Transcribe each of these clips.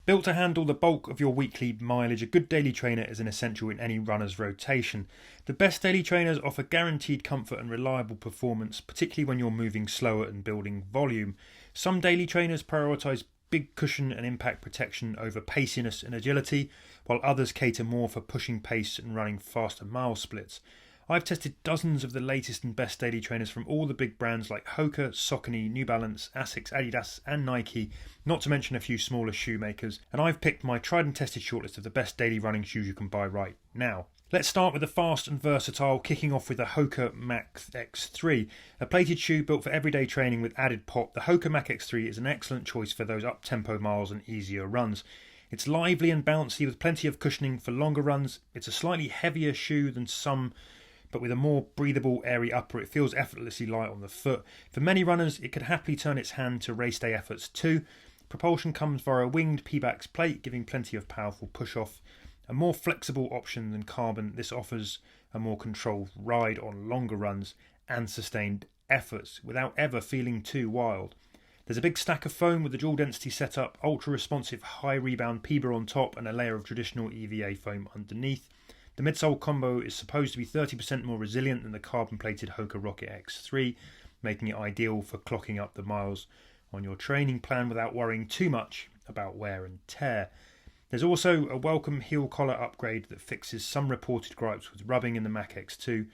Built to handle the bulk of your weekly mileage, a good daily trainer is an essential in any runner's rotation. The best daily trainers offer guaranteed comfort and reliable performance, particularly when you're moving slower and building volume. Some daily trainers prioritise big cushion and impact protection over paciness and agility, while others cater more for pushing pace and running faster mile splits. I've tested dozens of the latest and best daily trainers from all the big brands like Hoka, Saucony, New Balance, Asics, Adidas and Nike, not to mention a few smaller shoemakers, and I've picked my tried and tested shortlist of the best daily running shoes you can buy right now. Let's start with the fast and versatile, kicking off with the Hoka Max X3. A plated shoe built for everyday training with added pop, the Hoka Max X3 is an excellent choice for those up-tempo miles and easier runs. It's lively and bouncy with plenty of cushioning for longer runs. It's a slightly heavier shoe than some, but with a more breathable, airy upper, it feels effortlessly light on the foot. For many runners, it could happily turn its hand to race day efforts too. Propulsion comes via a winged P-Bax plate, giving plenty of powerful push-off. A more flexible option than carbon, this offers a more controlled ride on longer runs and sustained efforts without ever feeling too wild. There's a big stack of foam with the dual density setup, ultra-responsive high-rebound PIBA on top and a layer of traditional EVA foam underneath. The midsole combo is supposed to be 30% more resilient than the carbon-plated Hoka Rocket X3, making it ideal for clocking up the miles on your training plan without worrying too much about wear and tear. There's also a welcome heel collar upgrade that fixes some reported gripes with rubbing in the Mac X2.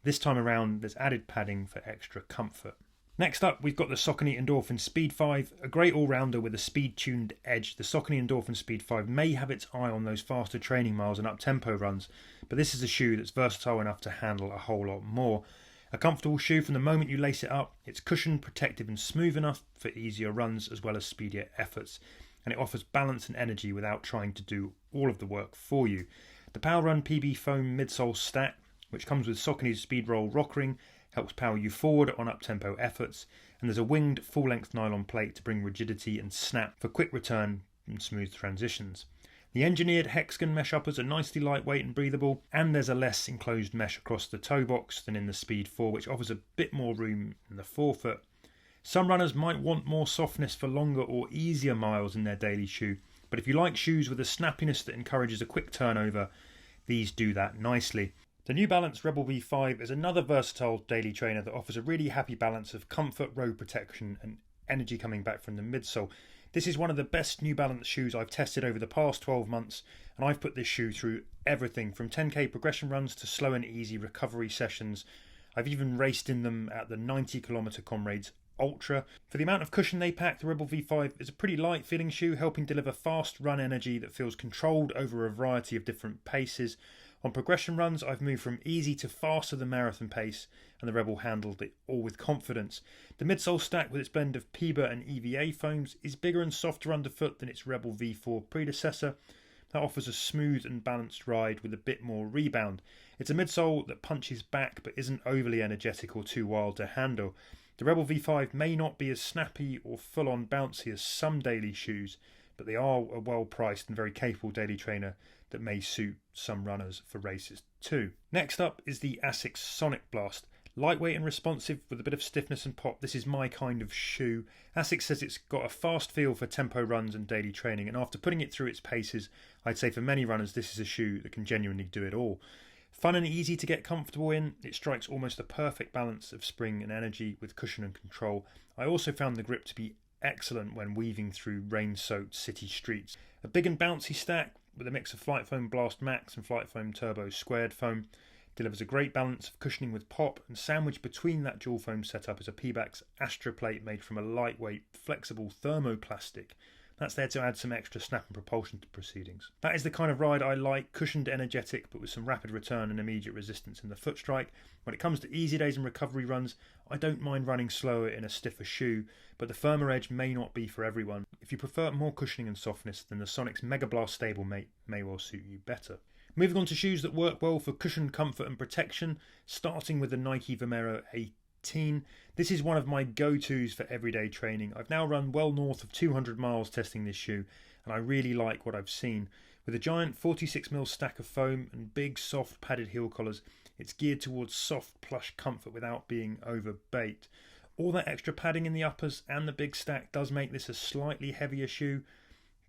This time around, there's added padding for extra comfort. Next up, we've got the Saucony Endorphin Speed 5, a great all-rounder with a speed-tuned edge. The Saucony Endorphin Speed 5 may have its eye on those faster training miles and up-tempo runs, but this is a shoe that's versatile enough to handle a whole lot more. A comfortable shoe from the moment you lace it up, it's cushioned, protective and smooth enough for easier runs as well as speedier efforts, and it offers balance and energy without trying to do all of the work for you. The Power Run PB foam midsole stack, which comes with Saucony's Speed Roll rock ring, helps power you forward on up-tempo efforts, and there's a winged full-length nylon plate to bring rigidity and snap for quick return and smooth transitions. The engineered hexagon mesh uppers are nicely lightweight and breathable, and there's a less enclosed mesh across the toe box than in the Speed 4, which offers a bit more room in the forefoot. Some runners might want more softness for longer or easier miles in their daily shoe, but if you like shoes with a snappiness that encourages a quick turnover, these do that nicely. The New Balance Rebel V5 is another versatile daily trainer that offers a really happy balance of comfort, road protection and energy coming back from the midsole. This is one of the best New Balance shoes I've tested over the past 12 months, and I've put this shoe through everything from 10k progression runs to slow and easy recovery sessions. I've even raced in them at the 90km Comrades Ultra. For the amount of cushion they pack, the Rebel V5 is a pretty light feeling shoe, helping deliver fast run energy that feels controlled over a variety of different paces. On progression runs, I've moved from easy to faster than marathon pace, and the Rebel handled it all with confidence. The midsole stack with its blend of PIBA and EVA foams is bigger and softer underfoot than its Rebel V4 predecessor. That offers a smooth and balanced ride with a bit more rebound. It's a midsole that punches back but isn't overly energetic or too wild to handle. The Rebel V5 may not be as snappy or full-on bouncy as some daily shoes, but they are a well-priced and very capable daily trainer that may suit some runners for races too. Next up is the Asics Sonic Blast. Lightweight and responsive with a bit of stiffness and pop, this is my kind of shoe. Asics says it's got a fast feel for tempo runs and daily training, and after putting it through its paces, I'd say for many runners this is a shoe that can genuinely do it all. Fun and easy to get comfortable in, it strikes almost the perfect balance of spring and energy with cushion and control. I also found the grip to be excellent when weaving through rain-soaked city streets. A big and bouncy stack with a mix of Flight Foam Blast Max and Flight Foam Turbo Squared Foam delivers a great balance of cushioning with pop, and sandwiched between that dual foam setup is a P-Bax Astra plate made from a lightweight, flexible thermoplastic. That's there to add some extra snap and propulsion to proceedings. That is the kind of ride I like, cushioned, energetic, but with some rapid return and immediate resistance in the foot strike. When it comes to easy days and recovery runs, I don't mind running slower in a stiffer shoe, but the firmer edge may not be for everyone. If you prefer more cushioning and softness, then the Sonic's Mega Blast stablemate may well suit you better. Moving on to shoes that work well for cushion, comfort and protection, starting with the Nike Vomero 18. This is one of my go-tos for everyday training. I've now run well north of 200 miles testing this shoe, and I really like what I've seen. With a giant 46mm stack of foam and big soft padded heel collars, it's geared towards soft plush comfort without being overbaked. All that extra padding in the uppers and the big stack does make this a slightly heavier shoe,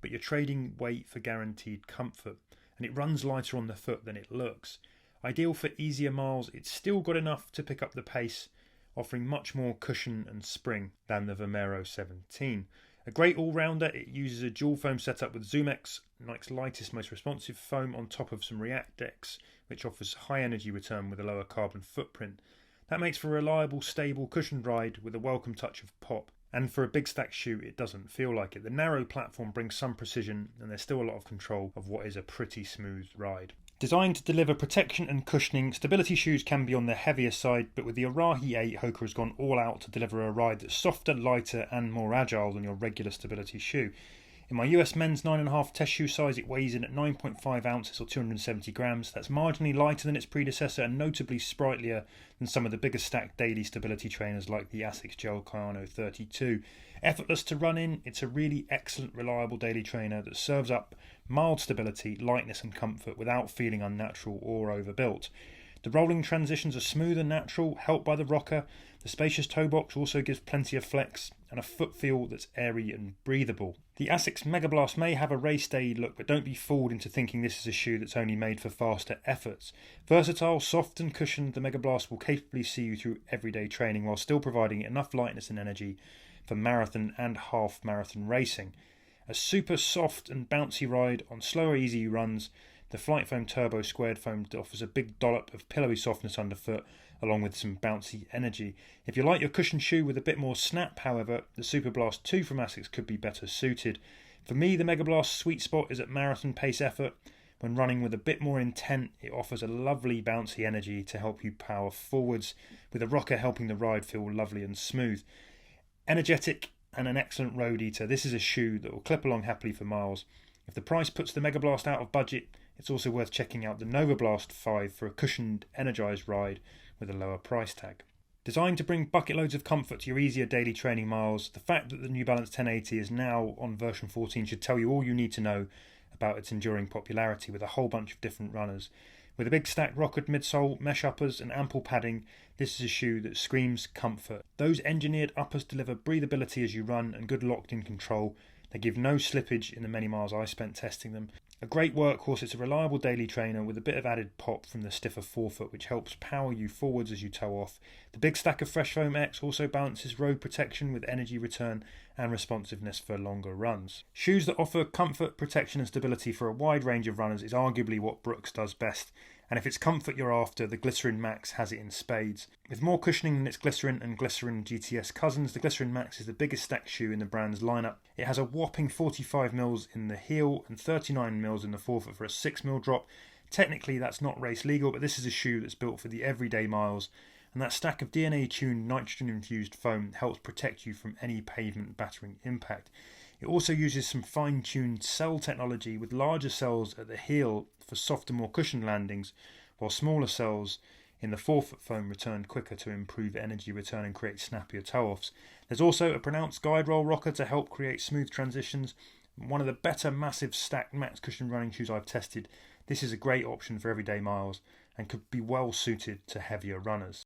but you're trading weight for guaranteed comfort, and it runs lighter on the foot than it looks. Ideal for easier miles, it's still got enough to pick up the pace, offering much more cushion and spring than the Vomero 17. A great all-rounder, it uses a dual foam setup with ZoomX, Nike's lightest, most responsive foam on top of some React X, which offers high energy return with a lower carbon footprint. That makes for a reliable, stable, cushioned ride with a welcome touch of pop. And for a big stack shoe, it doesn't feel like it. The narrow platform brings some precision, and there's still a lot of control of what is a pretty smooth ride. Designed to deliver protection and cushioning, stability shoes can be on the heavier side, but with the Arahi 8, Hoka has gone all out to deliver a ride that's softer, lighter and more agile than your regular stability shoe. In my US men's 9.5 test shoe size, it weighs in at 9.5 ounces or 270 grams. That's marginally lighter than its predecessor and notably sprightlier than some of the bigger stacked daily stability trainers like the Asics Gel Kayano 32. Effortless to run in, it's a really excellent, reliable daily trainer that serves up mild stability, lightness and comfort without feeling unnatural or overbuilt. The rolling transitions are smooth and natural, helped by the rocker. The spacious toe box also gives plenty of flex and a foot feel that's airy and breathable. The Asics Mega Blast may have a race day look, but don't be fooled into thinking this is a shoe that's only made for faster efforts. Versatile, soft and cushioned, the Mega Blast will capably see you through everyday training while still providing enough lightness and energy for marathon and half marathon racing. A super soft and bouncy ride on slower, easy runs. The Flight Foam Turbo Squared Foam offers a big dollop of pillowy softness underfoot, along with some bouncy energy. If you like your cushion shoe with a bit more snap, however, the Super Blast 2 from Asics could be better suited. For me, the Mega Blast sweet spot is at marathon pace effort. When running with a bit more intent, it offers a lovely bouncy energy to help you power forwards, with a rocker helping the ride feel lovely and smooth. Energetic and an excellent road eater, this is a shoe that will clip along happily for miles. If the price puts the Mega Blast out of budget, it's also worth checking out the Nova Blast 5 for a cushioned, energised ride with a lower price tag. Designed to bring bucket loads of comfort to your easier daily training miles, the fact that the New Balance 1080 is now on version 14 should tell you all you need to know about its enduring popularity with a whole bunch of different runners. With a big stacked rockered midsole, mesh uppers and ample padding, this is a shoe that screams comfort. Those engineered uppers deliver breathability as you run and good locked-in control. They give no slippage in the many miles I spent testing them. A great workhorse, it's a reliable daily trainer with a bit of added pop from the stiffer forefoot, which helps power you forwards as you toe off. The big stack of Fresh Foam X also balances road protection with energy return and responsiveness for longer runs. Shoes that offer comfort, protection and stability for a wide range of runners is arguably what Brooks does best. And if it's comfort you're after, the Glycerin Max has it in spades. With more cushioning than its Glycerin and Glycerin GTS cousins, the Glycerin Max is the biggest stacked shoe in the brand's lineup. It has a whopping 45mm in the heel and 39mm in the forefoot for a 6mm drop. Technically that's not race legal, but this is a shoe that's built for the everyday miles, and that stack of DNA-tuned nitrogen-infused foam helps protect you from any pavement battering impact. It also uses some fine-tuned cell technology with larger cells at the heel for softer, more cushioned landings, while smaller cells in the forefoot foam return quicker to improve energy return and create snappier toe-offs. There's also a pronounced guide roll rocker to help create smooth transitions. One of the better massive stacked max cushion running shoes I've tested. This is a great option for everyday miles and could be well suited to heavier runners.